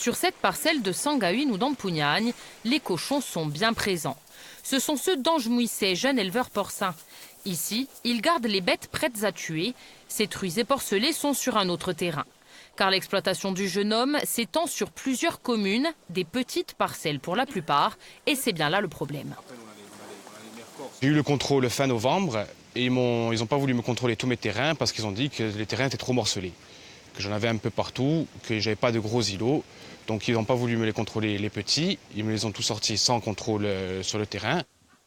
Sur cette parcelle de Sangahuine ou d'Ampugnagne, les cochons sont bien présents. Ce sont ceux d'Ange Mouisset, jeune éleveur porcin. Ici, ils gardent les bêtes prêtes à tuer. Ces truies éporcelées sont sur un autre terrain. Car l'exploitation du jeune homme s'étend sur plusieurs communes, des petites parcelles pour la plupart, et c'est bien là le problème. J'ai eu le contrôle fin novembre et ils n'ont pas voulu me contrôler tous mes terrains parce qu'ils ont dit que les terrains étaient trop morcelés, que j'en avais un peu partout, que j'avais pas de gros îlots. Donc ils n'ont pas voulu me les contrôler les petits, ils me les ont tous sortis sans contrôle sur le terrain.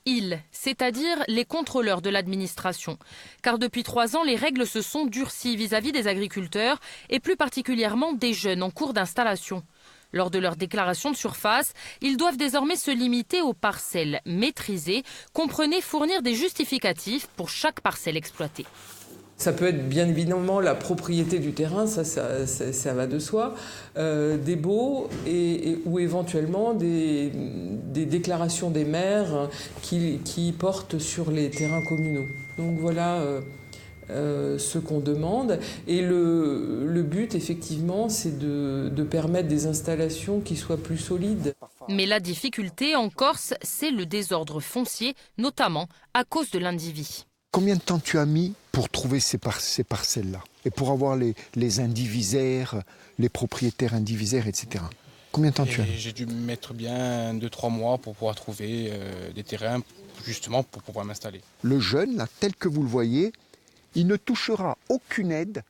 Ils, c'est-à-dire les contrôleurs de l'administration. Car depuis 3 ans, les règles se sont durcies vis-à-vis des agriculteurs et plus particulièrement des jeunes en cours d'installation. Lors de leur déclaration de surface, ils doivent désormais se limiter aux parcelles maîtrisées, comprenez fournir des justificatifs pour chaque parcelle exploitée. Ça peut être bien évidemment la propriété du terrain, ça va de soi, des baux ou éventuellement des déclarations des maires qui portent sur les terrains communaux. Donc voilà ce qu'on demande. Et le but, effectivement, c'est de permettre des installations qui soient plus solides. Mais la difficulté en Corse, c'est le désordre foncier, notamment à cause de l'indivis. Combien de temps tu as mis pour trouver ces parcelles-là et pour avoir les indivisaires, les propriétaires indivisaires, etc. Combien de temps tu as mis? J'ai dû mettre bien 2-3 mois pour pouvoir trouver des terrains, justement pour pouvoir m'installer. Le jeune, là, tel que vous le voyez, il ne touchera aucune aide,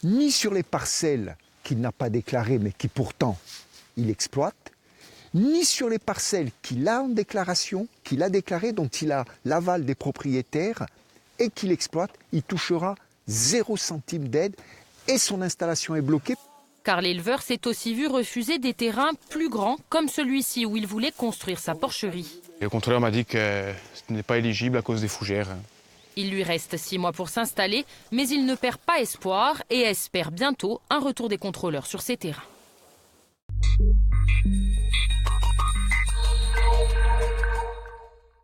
ni sur les parcelles qu'il n'a pas déclarées, mais qui pourtant il exploite, ni sur les parcelles qu'il a en déclaration, qu'il a déclarées, dont il a l'aval des propriétaires et qu'il exploite, il touchera 0 centime d'aide et son installation est bloquée. Car l'éleveur s'est aussi vu refuser des terrains plus grands, comme celui-ci où il voulait construire sa porcherie. Le contrôleur m'a dit que ce n'est pas éligible à cause des fougères. Il lui reste 6 mois pour s'installer, mais il ne perd pas espoir et espère bientôt un retour des contrôleurs sur ces terrains.